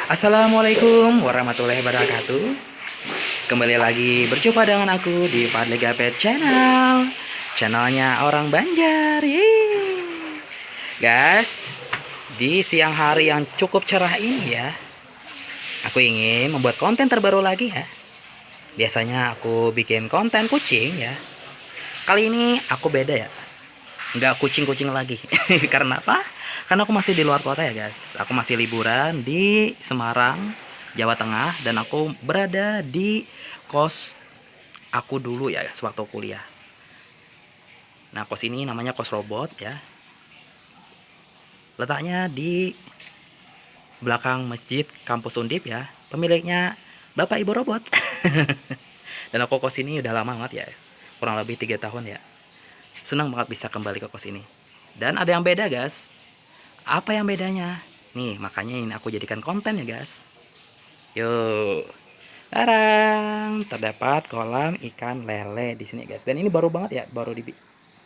Assalamualaikum warahmatullahi wabarakatuh. Kembali lagi berjumpa dengan aku di Fadlega Pet Channel. Channelnya orang Banjar. Yeay. Guys, di siang hari yang cukup cerah ini ya, aku ingin membuat konten terbaru lagi ya. Biasanya aku bikin konten kucing ya. Kali ini aku beda ya, nggak kucing-kucing lagi. Karena apa? Karena aku masih di luar kota ya guys. Aku masih liburan di Semarang, Jawa Tengah, dan aku berada di kos aku dulu ya sewaktu kuliah. Nah, kos ini namanya kos robot ya. Letaknya di belakang masjid kampus Undip ya. Pemiliknya Bapak Ibu Robot. Dan aku kos ini udah lama banget ya. Kurang lebih 3 tahun ya. Senang banget bisa kembali ke kos ini. Dan ada yang beda guys. Apa yang bedanya? Nih, makanya ini aku jadikan konten ya guys. Yuk. Tarang, terdapat kolam ikan lele di sini guys. Dan ini baru banget ya, baru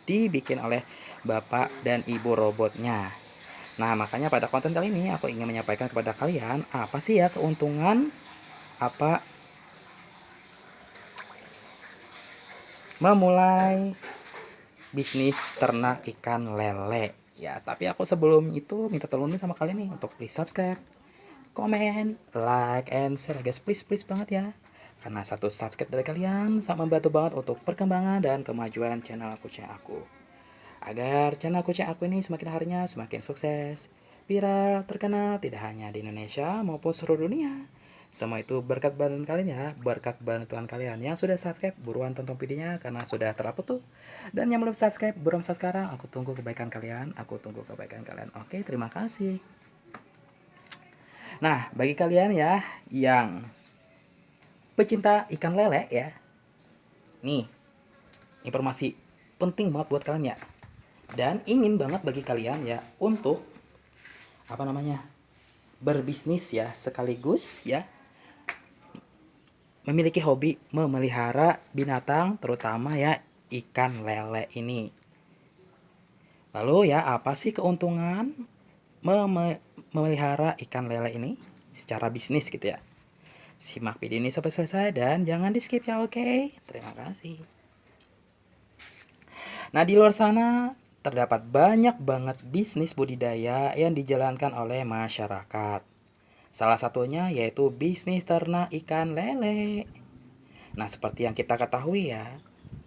dibikin oleh Bapak dan Ibu robotnya. Nah, makanya pada konten kali ini aku ingin menyampaikan kepada kalian apa sih ya keuntungan apa memulai bisnis ternak ikan lele. Ya, tapi aku sebelum itu minta tolong nih sama kalian nih untuk please subscribe, comment, like, and share guys, please banget ya. Karena satu subscribe dari kalian sangat membantu banget untuk perkembangan dan kemajuan channel kucing aku. Agar channel kucing aku ini semakin harinya semakin sukses, viral, terkenal tidak hanya di Indonesia maupun seluruh dunia. Semua itu berkat bantuan kalian ya, berkat bantuan kalian. Yang sudah subscribe, buruan tonton videonya karena sudah terupload tuh. Dan yang belum subscribe, buruan subscribe sekarang. Aku tunggu kebaikan kalian, Oke, terima kasih. Nah, bagi kalian ya yang pecinta ikan lele ya, nih informasi penting banget buat kalian ya. Dan ingin banget bagi kalian ya untuk apa namanya berbisnis ya sekaligus ya memiliki hobi memelihara binatang terutama ya ikan lele ini. Lalu ya apa sih keuntungan memelihara ikan lele ini secara bisnis gitu ya? Simak video ini sampai selesai dan jangan di skip ya, oke? Terima kasih. Nah, di luar sana terdapat banyak banget bisnis budidaya yang dijalankan oleh masyarakat. Salah satunya yaitu bisnis ternak ikan lele. Nah, seperti yang kita ketahui ya,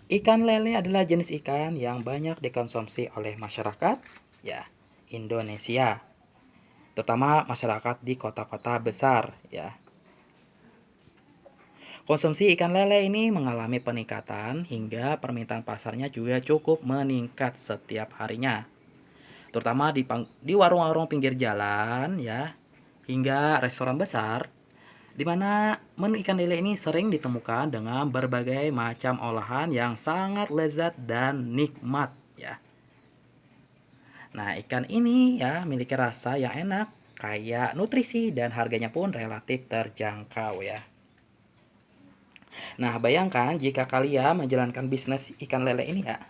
ikan lele adalah jenis ikan yang banyak dikonsumsi oleh masyarakat ya Indonesia, terutama masyarakat di kota-kota besar ya. Konsumsi ikan lele ini mengalami peningkatan hingga permintaan pasarnya juga cukup meningkat setiap harinya. Terutama di warung-warung pinggir jalan ya, hingga restoran besar di mana menu ikan lele ini sering ditemukan dengan berbagai macam olahan yang sangat lezat dan nikmat ya. Nah, ikan ini ya memiliki rasa yang enak, kaya nutrisi dan harganya pun relatif terjangkau ya. Nah, bayangkan jika kalian menjalankan bisnis ikan lele ini ya.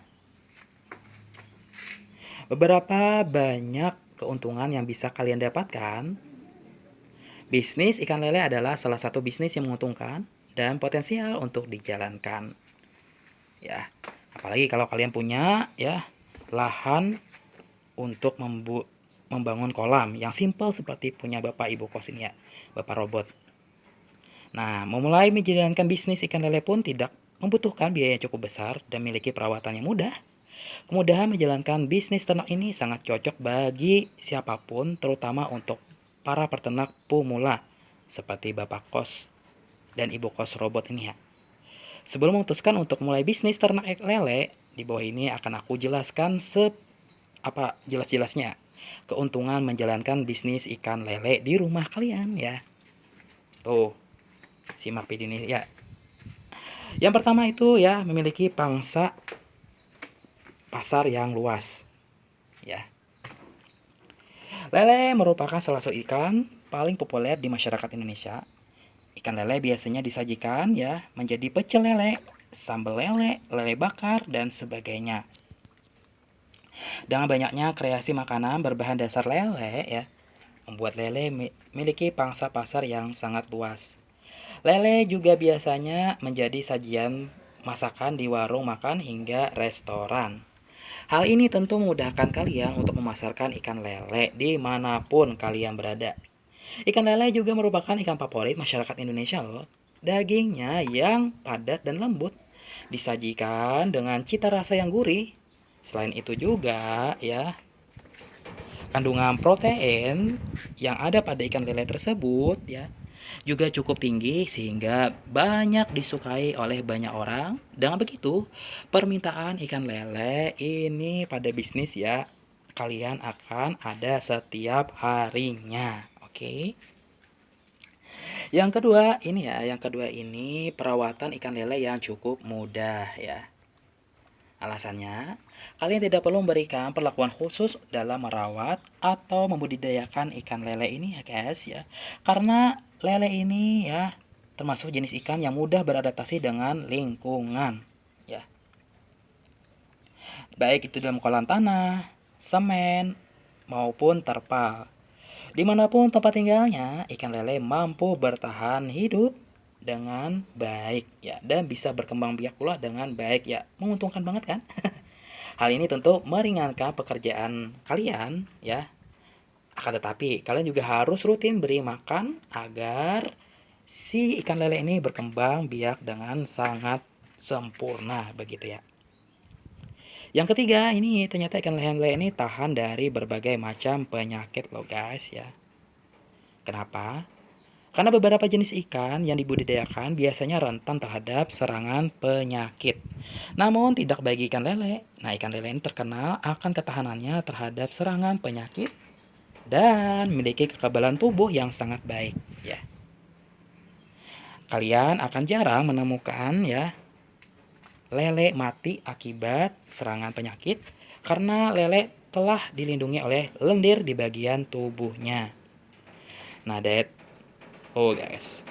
Beberapa banyak keuntungan yang bisa kalian dapatkan. Bisnis ikan lele adalah salah satu bisnis yang menguntungkan dan potensial untuk dijalankan. Ya, apalagi kalau kalian punya ya lahan untuk membangun kolam yang simpel seperti punya Bapak Ibu kos ini ya, Bapak robot. Nah, memulai menjalankan bisnis ikan lele pun tidak membutuhkan biaya yang cukup besar dan memiliki perawatan yang mudah. Kemudahan menjalankan bisnis ternak ini sangat cocok bagi siapapun, terutama untuk para peternak pemula seperti Bapak kos dan Ibu kos robot ini ya. Sebelum memutuskan untuk mulai bisnis ternak lele, di bawah ini akan aku jelaskan jelas-jelasnya keuntungan menjalankan bisnis ikan lele di rumah kalian ya. Tuh, simak video ini ya. Yang pertama itu ya memiliki pangsa pasar yang luas ya. Lele merupakan salah satu ikan paling populer di masyarakat Indonesia. Ikan lele biasanya disajikan ya menjadi pecel lele, sambal lele, lele bakar, dan sebagainya. Dengan banyaknya kreasi makanan berbahan dasar lele ya, membuat lele memiliki pangsa pasar yang sangat luas. Lele juga biasanya menjadi sajian masakan di warung makan hingga restoran. Hal ini tentu memudahkan kalian untuk memasarkan ikan lele dimanapun kalian berada. Ikan lele juga merupakan ikan favorit masyarakat Indonesia loh. Dagingnya yang padat dan lembut, disajikan dengan cita rasa yang gurih. Selain itu juga ya, kandungan protein yang ada pada ikan lele tersebut ya juga cukup tinggi sehingga banyak disukai oleh banyak orang. Dengan begitu, permintaan ikan lele ini pada bisnis ya kalian akan ada setiap harinya. Oke. Yang kedua ini perawatan ikan lele yang cukup mudah ya. Alasannya, kalian tidak perlu memberikan perlakuan khusus dalam merawat atau membudidayakan ikan lele ini ya guys ya. Karena lele ini ya termasuk jenis ikan yang mudah beradaptasi dengan lingkungan ya. Baik itu dalam kolam tanah, semen, maupun terpal. Dimanapun tempat tinggalnya, ikan lele mampu bertahan hidup dengan baik ya dan bisa berkembang biak pula dengan baik ya. Menguntungkan banget kan? Hal ini tentu meringankan pekerjaan kalian ya. Akan tetapi kalian juga harus rutin beri makan agar si ikan lele ini berkembang biak dengan sangat sempurna begitu ya. Yang ketiga ini ternyata ikan lele ini tahan dari berbagai macam penyakit loh guys ya. Kenapa? Karena beberapa jenis ikan yang dibudidayakan biasanya rentan terhadap serangan penyakit. Namun tidak bagi ikan lele. Nah, ikan lele ini terkenal akan ketahanannya terhadap serangan penyakit dan memiliki kekebalan tubuh yang sangat baik ya. Kalian akan jarang menemukan ya lele mati akibat serangan penyakit karena lele telah dilindungi oleh lendir di bagian tubuhnya. Nah, guys.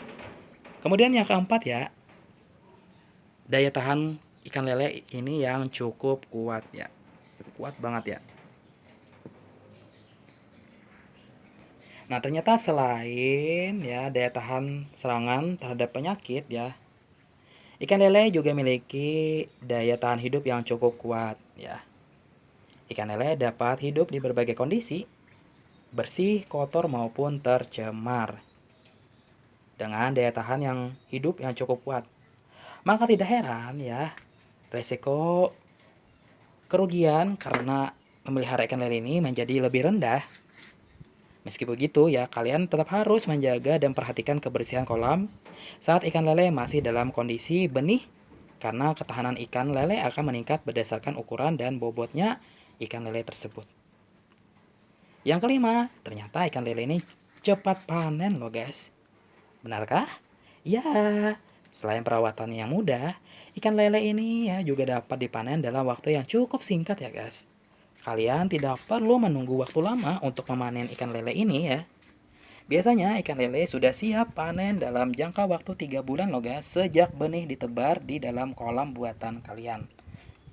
Kemudian yang keempat ya, daya tahan ikan lele ini yang cukup kuat ya. Kuat banget ya. Nah, ternyata selain ya daya tahan serangan terhadap penyakit ya, ikan lele juga memiliki daya tahan hidup yang cukup kuat ya. Ikan lele dapat hidup di berbagai kondisi, bersih, kotor maupun tercemar. Dengan daya tahan yang hidup yang cukup kuat, maka tidak heran ya, resiko kerugian karena memelihara ikan lele ini menjadi lebih rendah. Meski begitu ya, kalian tetap harus menjaga dan perhatikan kebersihan kolam saat ikan lele masih dalam kondisi benih karena ketahanan ikan lele akan meningkat berdasarkan ukuran dan bobotnya ikan lele tersebut. Yang kelima, ternyata ikan lele ini cepat panen loh guys. Benarkah? Ya, selain perawatan yang mudah, ikan lele ini ya juga dapat dipanen dalam waktu yang cukup singkat ya guys. Kalian tidak perlu menunggu waktu lama untuk memanen ikan lele ini ya. Biasanya ikan lele sudah siap panen dalam jangka waktu 3 bulan loh guys, sejak benih ditebar di dalam kolam buatan kalian.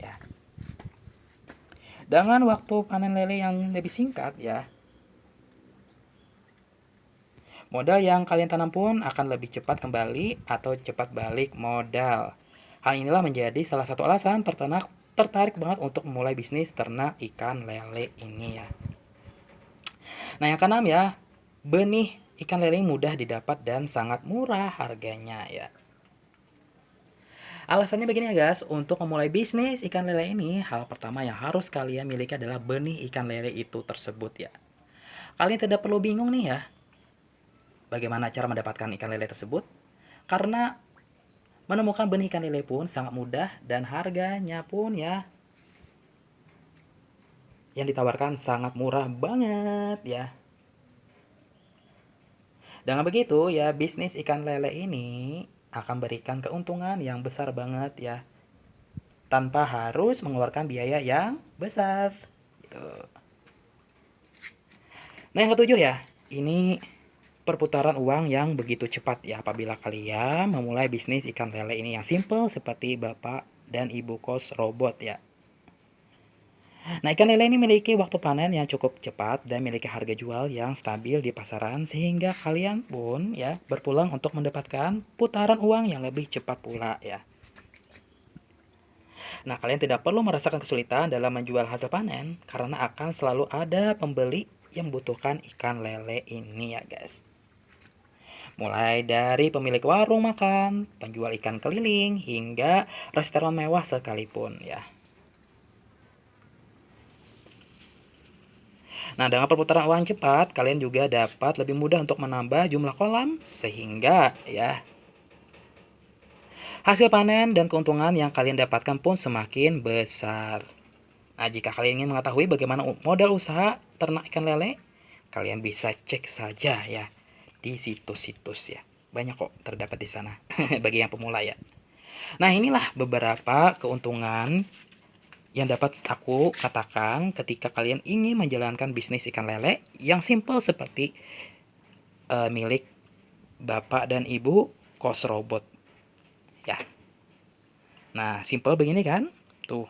Ya. Dengan waktu panen lele yang lebih singkat ya, modal yang kalian tanam pun akan lebih cepat kembali atau cepat balik modal. Hal inilah menjadi salah satu alasan peternak tertarik banget untuk memulai bisnis ternak ikan lele ini ya. Nah, yang keenam ya, benih ikan lele mudah didapat dan sangat murah harganya ya. Alasannya begini ya guys, untuk memulai bisnis ikan lele ini, hal pertama yang harus kalian miliki adalah benih ikan lele itu tersebut ya. Kalian tidak perlu bingung nih ya, bagaimana cara mendapatkan ikan lele tersebut? Karena menemukan benih ikan lele pun sangat mudah dan harganya pun ya yang ditawarkan sangat murah banget ya. Dengan begitu ya, bisnis ikan lele ini akan berikan keuntungan yang besar banget ya, tanpa harus mengeluarkan biaya yang besar gitu. Nah, yang ketujuh ya, ini perputaran uang yang begitu cepat ya apabila kalian memulai bisnis ikan lele ini yang simple seperti bapak dan ibu kos robot ya. Nah, ikan lele ini memiliki waktu panen yang cukup cepat dan memiliki harga jual yang stabil di pasaran sehingga kalian pun ya berpulang untuk mendapatkan putaran uang yang lebih cepat pula ya. Nah, kalian tidak perlu merasakan kesulitan dalam menjual hasil panen karena akan selalu ada pembeli yang membutuhkan ikan lele ini ya, guys. Mulai dari pemilik warung makan, penjual ikan keliling, hingga restoran mewah sekalipun ya. Nah, dengan perputaran uang cepat, kalian juga dapat lebih mudah untuk menambah jumlah kolam sehingga ya hasil panen dan keuntungan yang kalian dapatkan pun semakin besar. Nah, jika kalian ingin mengetahui bagaimana modal usaha ternak ikan lele, kalian bisa cek saja ya di situs-situs ya. Banyak kok terdapat di sana bagi yang pemula ya. Nah, inilah beberapa keuntungan yang dapat aku katakan ketika kalian ingin menjalankan bisnis ikan lele yang simple seperti milik bapak dan ibu kos robot ya. Nah, simple begini kan? Tuh.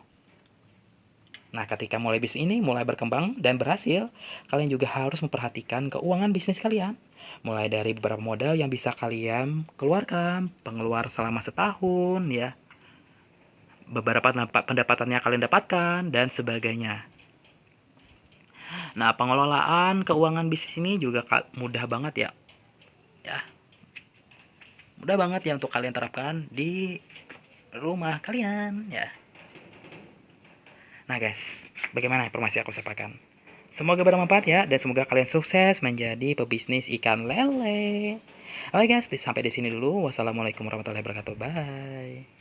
Nah, ketika mulai bisnis ini mulai berkembang dan berhasil, kalian juga harus memperhatikan keuangan bisnis kalian. Mulai dari beberapa modal yang bisa kalian keluarkan, pengeluar selama setahun ya, beberapa pendapatan yang kalian dapatkan dan sebagainya. Nah, pengelolaan keuangan bisnis ini juga mudah banget ya. Ya, mudah banget ya untuk kalian terapkan di rumah kalian ya. Nah, guys, bagaimana informasi aku sampaikan? Semoga bermanfaat ya dan semoga kalian sukses menjadi pebisnis ikan lele. Oke guys, sampai di sini dulu. Wassalamualaikum warahmatullahi wabarakatuh. Bye.